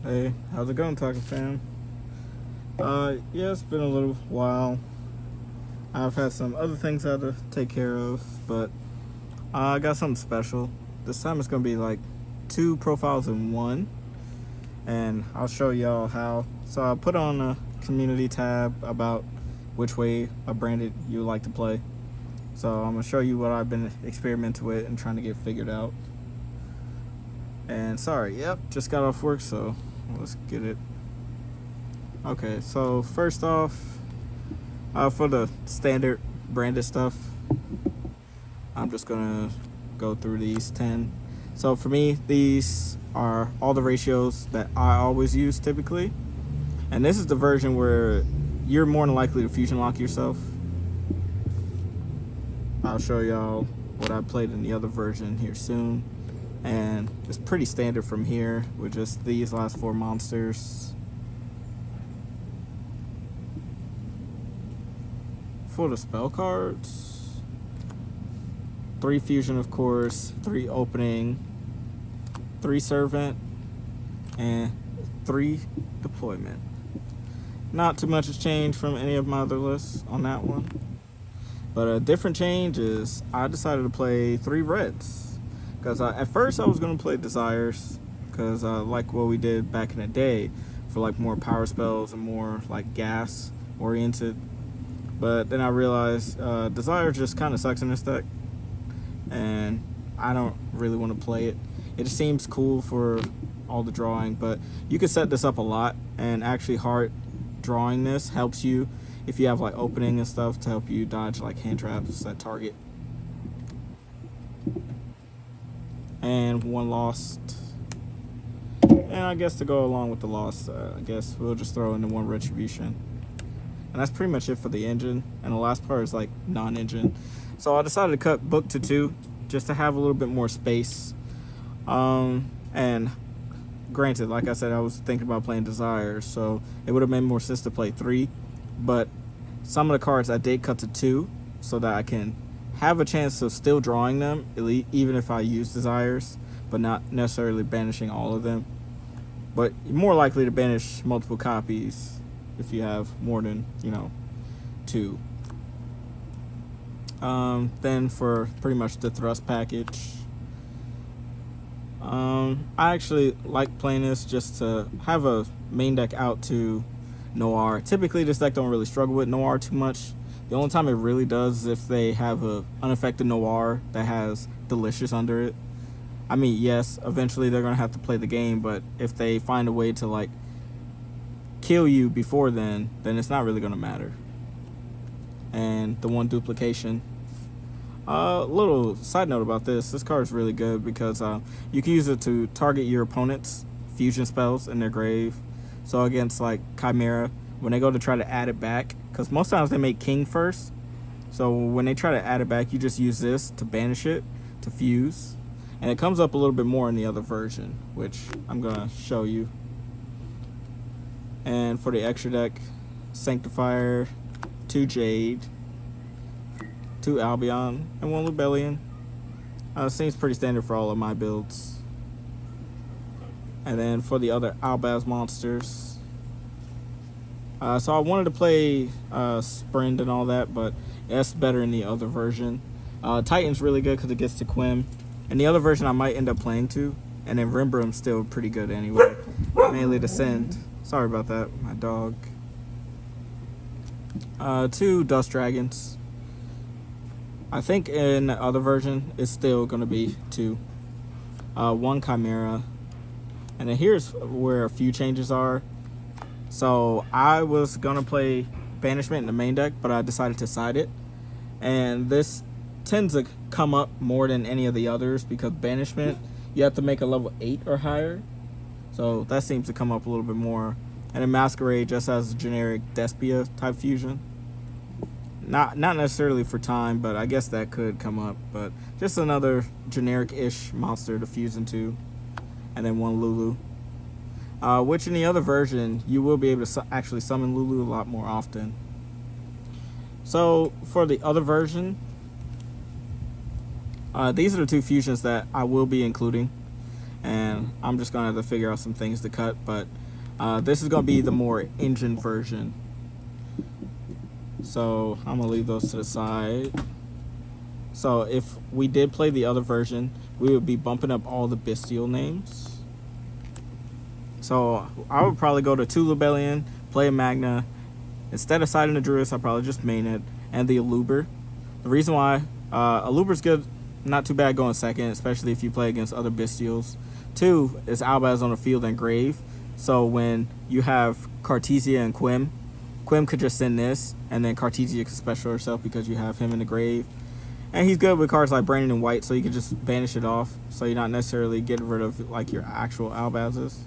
Hey, how's it going, Taka Fam? Yeah, it's been a little while. I've had some other things I had to take care of, but I got something special. This time it's gonna be like 2 profiles in one, and I'll show y'all how. So I put on a community tab about which way a branded you like to play. So I'm gonna show you what I've been experimenting with and trying to get figured out. And sorry, yep, just got off work, so let's get it. Okay, so first off, for the standard branded stuff, I'm just gonna go through these 10. So for me, these are all the ratios that I always use typically. And this is the version where you're more than likely to fusion lock yourself. I'll show y'all what I played in the other version here soon. And it's pretty standard from here with just these last 4 monsters. For the spell cards, 3 fusion, of course, 3 opening, 3 servant, and 3 deployment. Not too much has changed from any of my other lists on that one. But a different change is I decided to play 3 reds. Because at first I was going to play Desires, because I like what we did back in the day for like more power spells and more like gas oriented. But then I realized Desires just kind of sucks in this deck, and I don't really want to play it. It just seems cool for all the drawing, but you can set this up a lot, and actually hard drawing this helps you if you have like opening and stuff to help you dodge like hand traps at target. And 1 lost. And I guess to go along with the loss, I guess we'll just throw in the 1 retribution. And that's pretty much it for the engine. And the last part is like non-engine. So I decided to cut book to 2 just to have a little bit more space. And granted, like I said, I was thinking about playing Desires, so it would have made more sense to play 3. But some of the cards I did cut to 2 so that I can have a chance of still drawing them, even if I use Desires, but not necessarily banishing all of them. But you're more likely to banish multiple copies if you have more than, 2. Then for pretty much the thrust package, I actually like playing this just to have a main deck out to Noir. Typically this deck don't really struggle with Noir too much. The only time it really does is if they have a unaffected Noir that has Delicious under it. I mean, yes, eventually they're gonna have to play the game, but if they find a way to like kill you before then it's not really gonna matter. And the 1 duplication. Little side note about this card is really good because you can use it to target your opponent's fusion spells in their grave. So against like Chimera, when they go to try to add it back, because most times they make King first, so when they try to add it back, you just use this to banish it, to fuse, and it comes up a little bit more in the other version, which I'm gonna show you. And for the extra deck, Sanctifier, 2 Jade, 2 Albion, and 1 Lubellion. Seems pretty standard for all of my builds. And then for the other Albaz monsters, so I wanted to play Sprint and all that, but that's better in the other version. Titan's really good because it gets to Quim. And the other version I might end up playing too. And then Rimbrum's still pretty good anyway. Mainly to send. Sorry about that, my dog. 2 Dust Dragons. I think in the other version it's still going to be 2. 1 Chimera. And then here's where a few changes are. So I was gonna play Banishment in the main deck, but I decided to side it. And this tends to come up more than any of the others because Banishment, you have to make a level 8 or higher. So that seems to come up a little bit more. And then Masquerade just has a generic Despia type fusion. Not necessarily for time, but I guess that could come up. But just another generic-ish monster to fuse into. And then 1 Lulu. Which in the other version, you will be able to actually summon Lulu a lot more often. So for the other version, these are the 2 fusions that I will be including. and I'm just gonna have to figure out some things to cut. But this is gonna be the more engine version, so I'm gonna leave those to the side. So if we did play the other version, we would be bumping up all the bestial names. So I would probably go to Tulibellion, play a Magna. Instead of siding the Druidess, I'll probably just main it. And the Aluber. The reason why, Aluber's good, not too bad going second, especially if you play against other bestials. 2 is Albaz on the field and Grave. So when you have Cartesia and Quim could just send this, and then Cartesia could special herself because you have him in the Grave. And he's good with cards like Brandon and White, so you can just banish it off, so you're not necessarily getting rid of like your actual Albazes.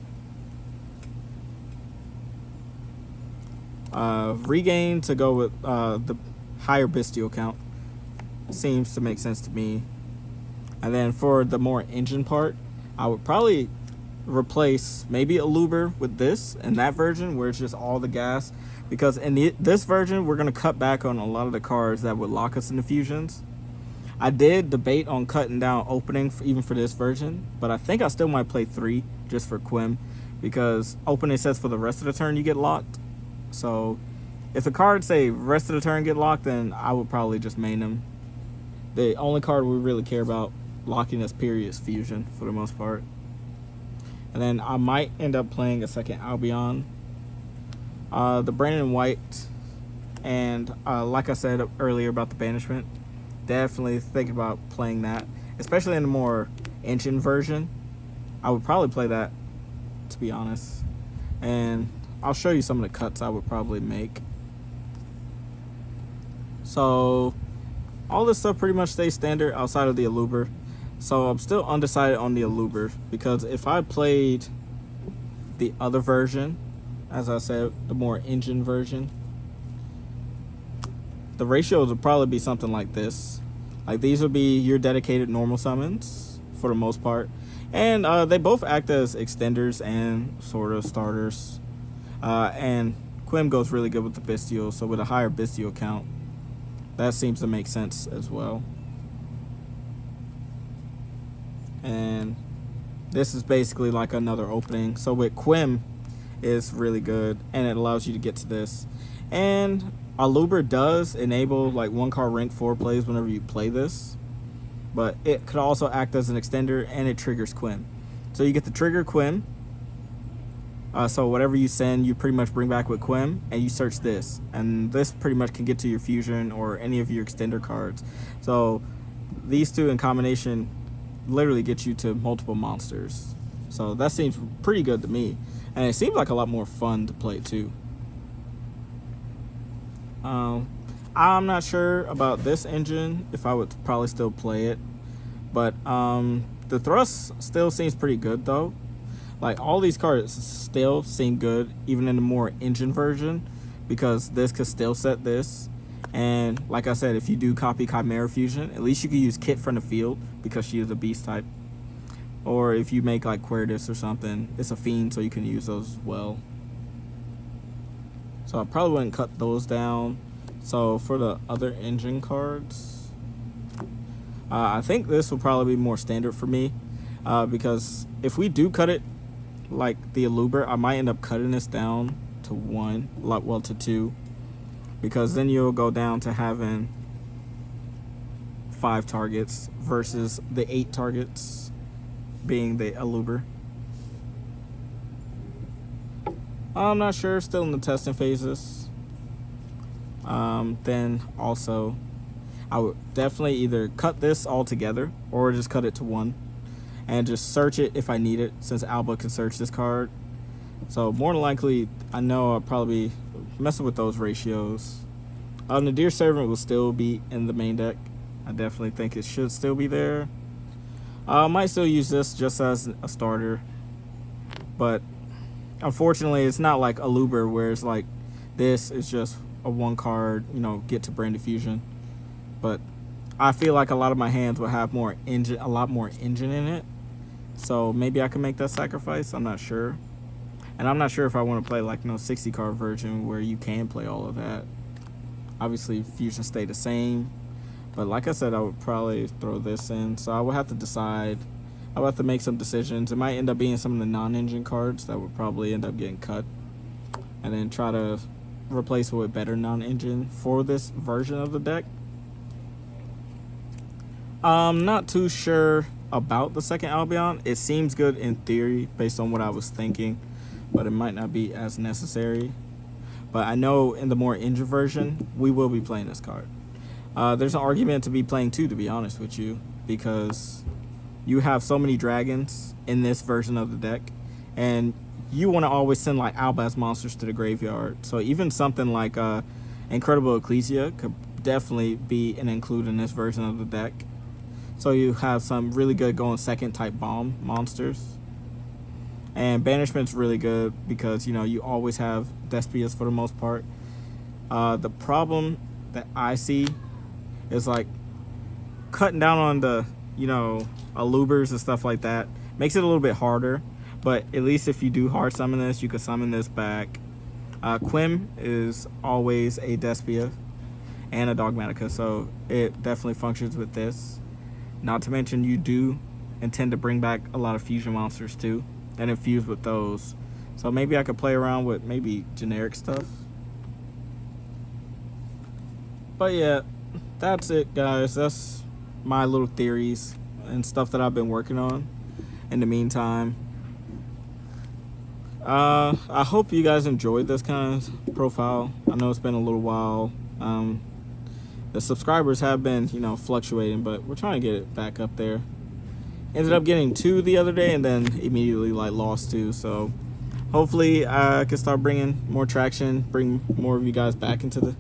Regain to go with the higher bestial count seems to make sense to me. And then for the more engine part, I would probably replace maybe Aluber with this and that version where it's just all the gas, because in this version we're going to cut back on a lot of the cards that would lock us into fusions. I did debate on cutting down opening even for this version, but I think I still might play 3 just for Quim, because opening says for the rest of the turn you get locked. So if the cards say rest of the turn get locked, then I would probably just main them. The only card we really care about locking us period is fusion for the most part. And then I might end up playing a second Albion. The Brandon White, and like I said earlier about the banishment, definitely think about playing that, especially in the more engine version. I would probably play that, to be honest. And I'll show you some of the cuts I would probably make. So all this stuff pretty much stays standard outside of the Aluber. So I'm still undecided on the Aluber, because if I played the other version, as I said, the more engine version, the ratios would probably be something like this. Like these would be your dedicated normal summons for the most part. And they both act as extenders and sort of starters. And Quim goes really good with the bestial, so with a higher bestial count, that seems to make sense as well. And this is basically like another opening. So with Quim is really good, and it allows you to get to this. And Aluber does enable like 1 card rank 4 plays whenever you play this, but it could also act as an extender, and it triggers Quim. So you get to trigger Quim. So whatever you send, you pretty much bring back with Quim, and you search this, and this pretty much can get to your fusion or any of your extender cards. So these two in combination literally get you to multiple monsters. So that seems pretty good to me, and it seems like a lot more fun to play too. I'm not sure about this engine, if I would probably still play it, but the thrust still seems pretty good though. Like all these cards still seem good even in the more engine version, because this could still set this. And like I said, if you do copy Chimera Fusion, at least you can use Kit from the field because she is a beast type. Or if you make like Quertus or something, it's a fiend, so you can use those as well. So I probably wouldn't cut those down. So for the other engine cards, I think this will probably be more standard for me, because if we do cut it like the Aluber, I might end up cutting this down to 1, well to 2, because then you'll go down to having 5 targets versus the 8 targets being the Aluber. I'm not sure, still in the testing phases. Then also I would definitely either cut this all together or just cut it to 1 and just search it if I need it, since Alba can search this card. So more than likely, I know I'll probably be messing with those ratios. Nadir Servant will still be in the main deck. I definitely think it should still be there. I might still use this just as a starter, but unfortunately it's not like Aluber where it's like this is just a 1 card, you know, get to Brain Diffusion. But I feel like a lot of my hands will have more engine, a lot more engine in it. So maybe I can make that sacrifice. I'm not sure. And I'm not sure if I want to play like 60 card version where you can play all of that. Obviously fusion stay the same, but like I said, I would probably throw this in. So I would have to decide I'll have to make some decisions. It might end up being some of the non-engine cards that would probably end up getting cut, and then try to replace it with better non-engine for this version of the deck. I'm not too sure about the second Albion. It seems good in theory based on what I was thinking, but it might not be as necessary. But I know in the more engine version, we will be playing this card. There's an argument to be playing two, to be honest with you, because you have so many dragons in this version of the deck, and you want to always send like Albaz monsters to the graveyard. So even something like Incredible Ecclesia could definitely be an include in this version of the deck. So you have some really good going second type bomb monsters. And Banishment's really good because, you know, you always have Despias for the most part. The problem that I see is like cutting down on the, you know, Alubers and stuff like that. Makes it a little bit harder, but at least if you do hard summon this, you can summon this back. Quim is always a Despia and a Dogmatica, so it definitely functions with this. Not to mention you do intend to bring back a lot of fusion monsters too and infuse with those. So maybe I could play around with maybe generic stuff. But yeah, that's it guys. That's my little theories and stuff that I've been working on in the meantime. I hope you guys enjoyed this kind of profile. I know it's been a little while. The subscribers have been, you know, fluctuating, but we're trying to get it back up there. Ended up getting 2 the other day and then immediately like lost 2. So hopefully I can start bringing more traction, bring more of you guys back into the,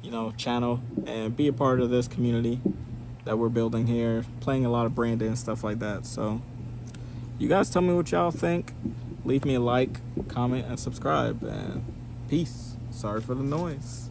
you know, channel and be a part of this community that we're building here, playing a lot of Brandon and stuff like that. So you guys tell me what y'all think. Leave me a like, comment, and subscribe, and peace. Sorry for the noise.